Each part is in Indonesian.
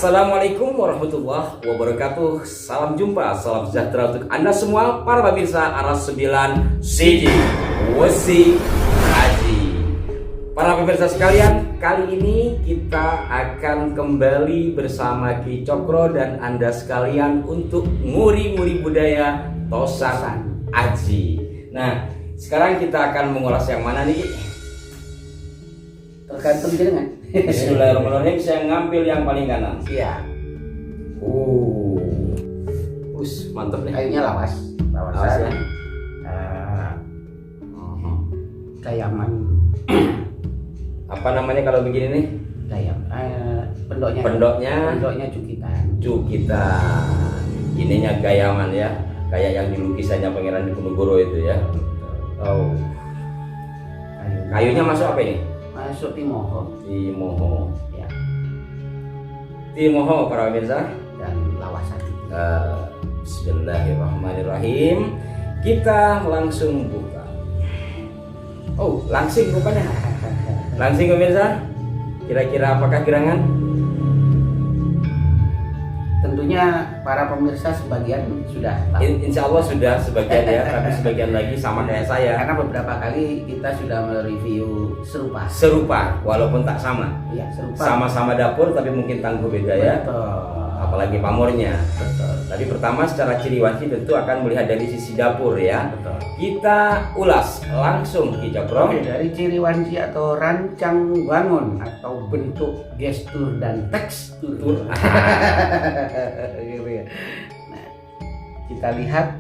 Assalamualaikum warahmatullahi wabarakatuh. Salam jumpa, salam sejahtera untuk Anda semua para pemirsa Aras 9 CJ Wesi Haji. Para pemirsa sekalian, kali ini kita akan kembali bersama Ki Cokro dan Anda sekalian untuk nguri-nguri budaya Tosan Aji. Nah, sekarang kita akan mengulas yang mana nih? Tergantung jenengan. Bismillahirrahmanirrahim. Saya ngambil yang paling kanan. Iya. Mantap nih. Kayunya lawas Ya. Kayaman. Apa namanya kalau begini nih? Kayam. Pendoknya cukitan. Cukitan. Ininya gayaman ya. Kayak yang di lukisannya Pangeran Diponegoro itu ya. Oh. Kayunya masuk apa ini? Masuk timoho. Timoho. Ya. Timoho para pemirsa. Dan lawasan. Bismillahirrahmanirrahim. Kita langsung buka. Oh, langsing rupanya. Langsing pemirsa. Kira-kira apakah gerangan? Tentunya para pemirsa sebagian sudah tahu. Insya Allah sudah sebagian ya, tapi sebagian lagi sama kayak saya. Karena beberapa kali kita sudah mereview Serupa, walaupun tak sama. Iya, serupa. Sama-sama dapur, tapi mungkin tangguh beda ya. Betul. Apalagi pamornya. Betul. Tapi pertama secara ciri wajib tentu akan melihat dari sisi dapur ya. Betul. Kita ulas langsung Ki Cokro. Oke, dari ciri wanci atau rancang bangun atau bentuk gestur dan tekstur. Gitu ya. Nah, kita lihat,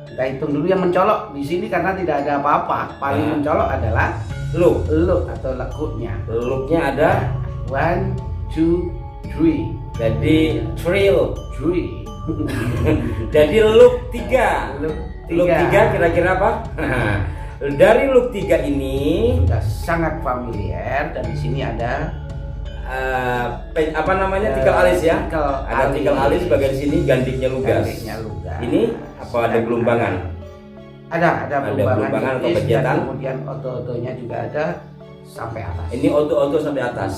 kita hitung dulu yang mencolok di sini karena tidak ada apa-apa. Paling mencolok adalah look atau lekuknya. Looknya ada 1, 2, 3. jadi trill. 3. Jadi look 3. Look 3 kira-kira apa? Dari look 3 ini sudah sangat familiar dan di sini ada apa namanya tikal alis ya? Ada tikal alis bagian sini, gandiknya lugas. Ini apa ada gelumbangan? Ada gelumbangan atau tipis, pejetan. dan kemudian oto-otonya juga ada sampai atas. Ini oto-oto sampai atas.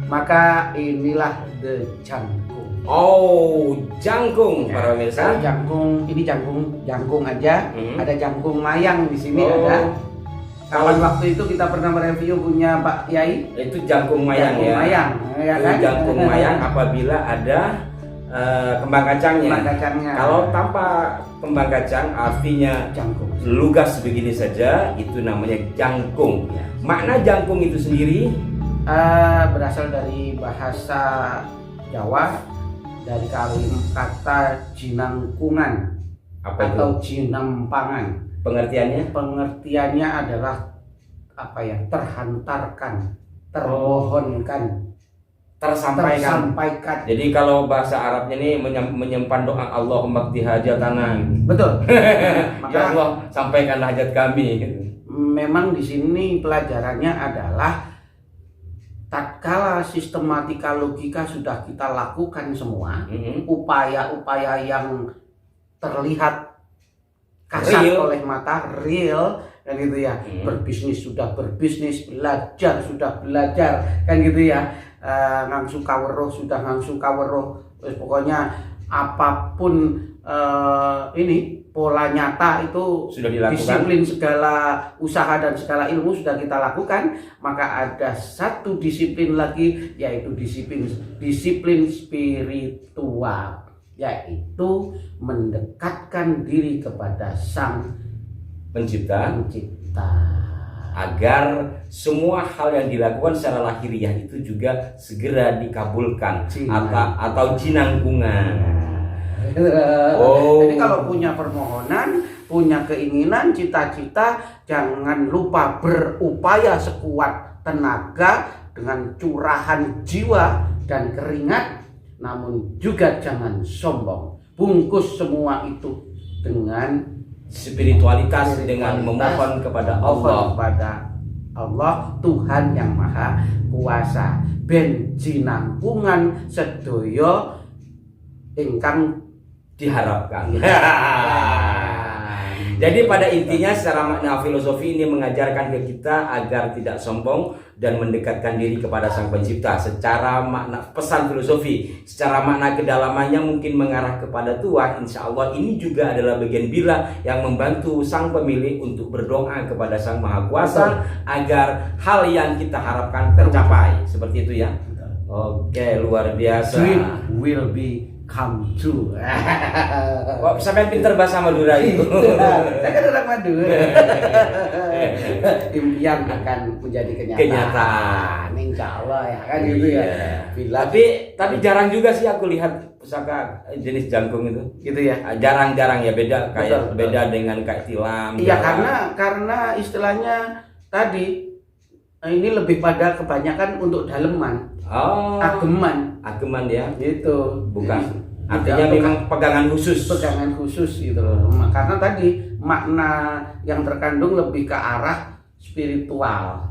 Maka inilah the jangkung. Oh, jangkung Ya, para pemirsa. Jangkung, ini jangkung aja. Ada jangkung mayang di sini Oh. ada. Kapan waktu itu kita pernah mereview punya Pak Yai. Itu jangkung mayang Jangkung ya. mayang, ya Itu kan? jangkung mayang apabila ada kembang kacangnya. Kembang kacangnya. Kalau tanpa kembang kacang artinya Jangkung. lugas begini saja, itu namanya jangkung. Ya. Makna jangkung itu sendiri Berasal dari bahasa Jawa, dari kata jinangkungan apa itu? atau jinampangan. Pengertiannya Adalah apa ya, terhantarkan, termohonkan, tersampaikan. Jadi kalau bahasa Arabnya ini menyimpan doa Allahumma qdi hajatana. Betul. Ya Maka Allah, sampaikanlah hajat kami. memang di sini pelajarannya adalah tatkala sistematika logika sudah kita lakukan semua, upaya-upaya yang terlihat kasar Real. oleh mata, real kan gitu ya. Berbisnis sudah berbisnis, belajar sudah belajar kan gitu ya. Ngangsu kaweruh sudah ngangsu kaweruh. Pokoknya apapun ini pola nyata itu Sudah dilakukan. disiplin segala usaha dan segala ilmu sudah kita lakukan. Maka ada satu disiplin lagi, yaitu disiplin spiritual, yaitu mendekatkan diri kepada Sang Pencipta, agar semua hal yang dilakukan secara lahiriah itu juga segera dikabulkan atau jinangkungan. Oh. Jadi kalau punya permohonan, punya keinginan, cita-cita, jangan lupa berupaya sekuat tenaga dengan curahan jiwa dan keringat, namun juga jangan sombong. Bungkus semua itu dengan Spiritualitas dengan memohon kepada Allah. Tuhan yang Maha Kuasa. Ben jinangkungan sedoyo ingkang Diharapkan. Jadi pada intinya secara makna filosofi ini mengajarkan ke kita agar tidak sombong dan mendekatkan diri kepada Sang Pencipta. Secara makna pesan filosofi, secara makna kedalamannya mungkin mengarah kepada Tuhan. Insya Allah ini juga adalah bagian bila yang membantu Sang Pemilik untuk berdoa kepada Sang Maha Kuasa agar hal yang kita harapkan tercapai. Seperti itu ya. Oke, luar biasa. Dream will be come true. Kok sampai pinter bahasa Madura itu? Saya kan orang Madura. Impian akan menjadi kenyataan. Insya Allah ya kan gitu ya. Tapi jarang juga sih aku lihat pusaka jenis jangkung itu. Gitu ya. Jarang-jarang ya, beda kayak Betul. beda dengan kayak tilam. Iya, karena istilahnya tadi ini lebih pada kebanyakan untuk daleman, ageman ya. gitu. Bukan. Jadi, Artinya memang pegangan khusus gitu loh. Karena tadi makna yang terkandung lebih ke arah spiritual,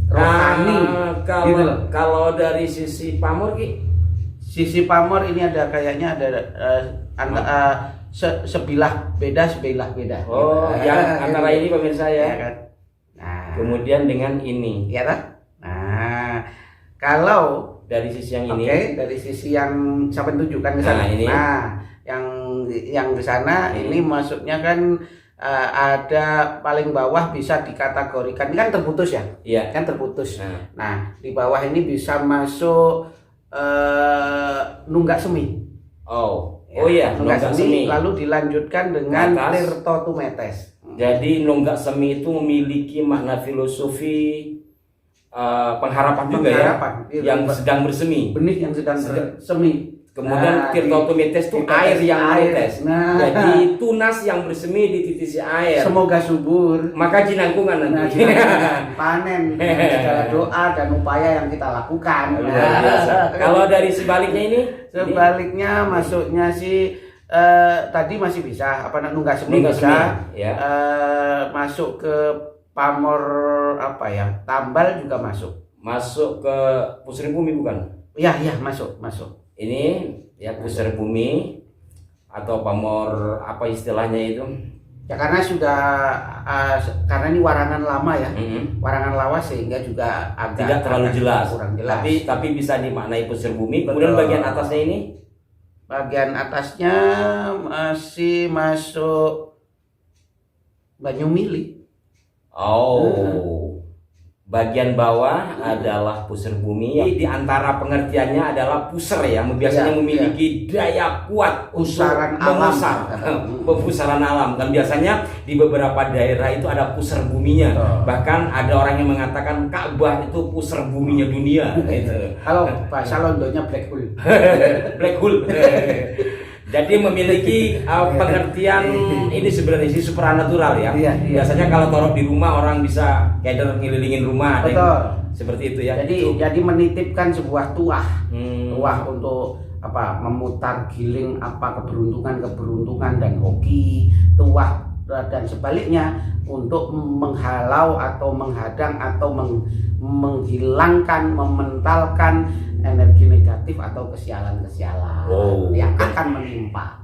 rohani. Gitu loh. Kalau dari sisi pamor Ki, Sisi pamor ini ada kayaknya ada sebilah beda. yang antara ini pemirsa ya. kan? Nah, Kemudian dengan ini. ya kan? Nah, kalau Dari sisi yang ini. oke, dari sisi yang siapa tunjukkan ke sana. Nah, ini. Nah, yang di sana ini maksudnya kan ada paling bawah bisa dikategorikan ini kan terputus ya? Iya. Kan terputus. Nah. Nah, di bawah ini bisa masuk nunggak semi. Oh iya, nunggak semi. Lalu dilanjutkan dengan Atas. tirto tumetes. Jadi nunggak semi itu memiliki makna filosofi pengharapan juga Pengharapan, ya, iya, yang sedang bersemi. Benih yang sedang bersemi. Kemudian tirto tumetes itu ditetes air yang menetes. Nah, Jadi tunas yang bersemi di titik air. semoga subur. Maka jinangkungan Nah, nanti. panen dengan segala doa dan upaya yang kita lakukan. Luar biasa. Kalau dari sebaliknya ini, Sebaliknya masuknya sih tadi masih bisa nunggak semi Nunggak bisa. semi, ya. Masuk ke pamor apa ya? Tambal juga masuk. masuk ke pusar bumi bukan? Iya, masuk. Ini ya pusar bumi atau pamor apa istilahnya itu? Ya karena sudah karena ini warangan lama ya. Mm-mm. Warangan lawas sehingga juga agak Tidak terlalu jelas. kurang jelas. Tapi bisa dimaknai pusar bumi. Betul. Kemudian bagian atasnya ini Bagian atasnya masih masuk Banyumili. Bagian bawah adalah pusar bumi. Di antara pengertiannya adalah pusar ya, biasanya Iya, memiliki daya kuat Pusaran untuk alam. memusar, pemusaran alam. Dan biasanya di beberapa daerah itu ada pusar buminya. Betul. Bahkan ada orang yang mengatakan Ka'bah itu pusar buminya dunia. Gitu. Kalau bahasa Londonnya black hole. Black hole. Jadi memiliki pengertian ini sebenarnya sih supranatural ya. Iya. Biasanya kalau taruh di rumah orang bisa kayak ngelilingin rumah. Ada yang Betul. seperti itu ya. Jadi menitipkan sebuah tuah Hmm. untuk memutar giling keberuntungan dan hoki, tuah dan sebaliknya untuk menghalau atau menghadang atau menghilangkan, mementalkan energi negatif atau kesialan-kesialan yang akan menimpa.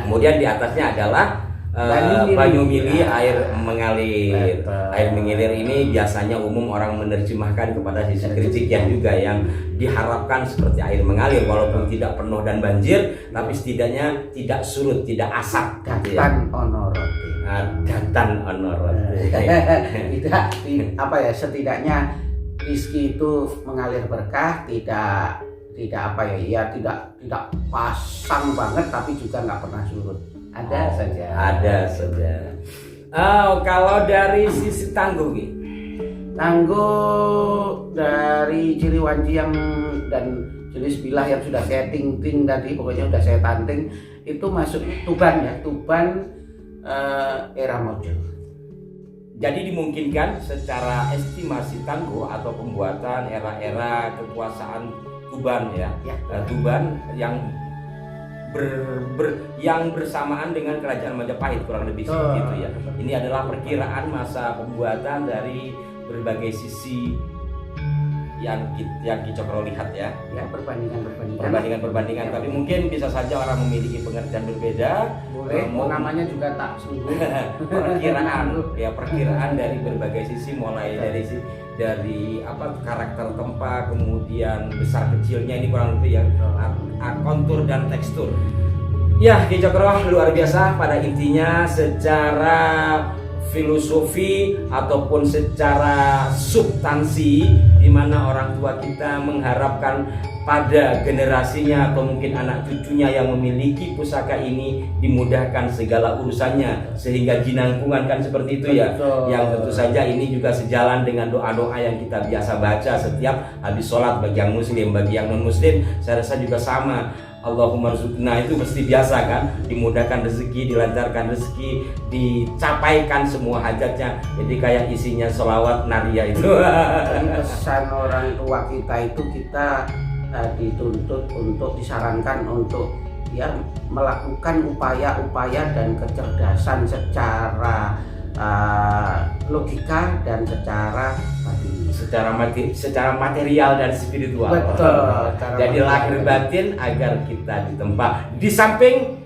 Kemudian di atasnya adalah Banyumili, air mengalir. Betul. Air mengalir ini biasanya umum orang menerjemahkan kepada sisi kritiknya juga yang diharapkan seperti air mengalir walaupun tidak penuh dan banjir, tapi setidaknya tidak surut, tidak asap. Datan onoroti. Datan onoroti. Tidak setidaknya rizki itu mengalir berkah, tidak pasang banget tapi juga nggak pernah surut. Ada saja. Kalau dari sisi tangguh Ki? Tangguh dari Ciliwanci dan jenis bilah yang sudah saya ting tadi, pokoknya sudah saya tanting, itu masuk Tuban ya, era Mojo. Jadi dimungkinkan secara estimasi tangguh atau pembuatan era-era kekuasaan Tuban ya. Tuban yang yang bersamaan dengan kerajaan Majapahit kurang lebih seperti itu ya. Ini adalah perkiraan masa pembuatan dari berbagai sisi yang Ki Cokro lihat ya. Ya, perbandingan. Tapi mungkin bisa saja orang memiliki pengertian berbeda. Boleh, namanya juga tak sungguh. perkiraan dari berbagai sisi, mulai dari karakter tempat, kemudian besar kecilnya ini kurang lebih ya, kontur dan tekstur. Ya, Ki Cokro luar biasa pada intinya secara filosofi ataupun secara substansi, di mana orang tua kita mengharapkan pada generasinya atau mungkin anak cucunya yang memiliki pusaka ini dimudahkan segala urusannya, sehingga jinangkungan kan seperti itu ya. Betul. Yang tentu saja ini juga sejalan dengan doa-doa yang kita biasa baca setiap habis sholat bagi yang muslim. Bagi yang non muslim saya rasa juga sama. Allahumma rzuqna itu mesti biasa kan, dimudahkan rezeki, dilancarkan rezeki, dicapaikan semua hajatnya. Jadi kayak isinya sholawat naria itu. Dan pesan orang tua kita itu kita dituntut untuk disarankan untuk ya melakukan upaya-upaya dan kecerdasan secara logika dan secara material dan spiritual. Betul. Jadi lahir batin agar kita ditempa. Di samping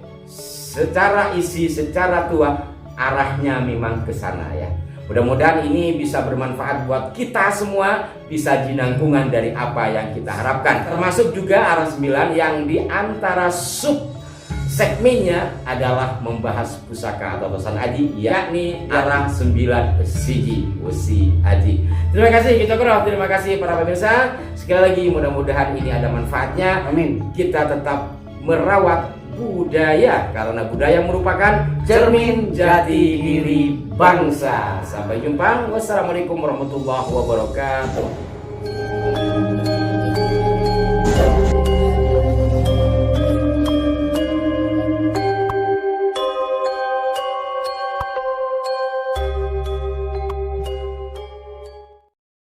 secara isi, secara tua, arahnya memang ke sana ya. Mudah-mudahan ini bisa bermanfaat buat kita semua, bisa jinangkungan dari apa yang kita harapkan. Termasuk juga arah 9 yang di antara sub segmennya adalah membahas pusaka atau pesan aji, yakni arah 9 siji Wesi Aji. Terima kasih Ki Cokro, terima kasih para pemirsa. Sekali lagi mudah-mudahan ini ada manfaatnya. Amin. Kita tetap merawat budaya, karena budaya merupakan cermin jati diri bangsa. Sampai jumpa. Wassalamualaikum warahmatullahi wabarakatuh.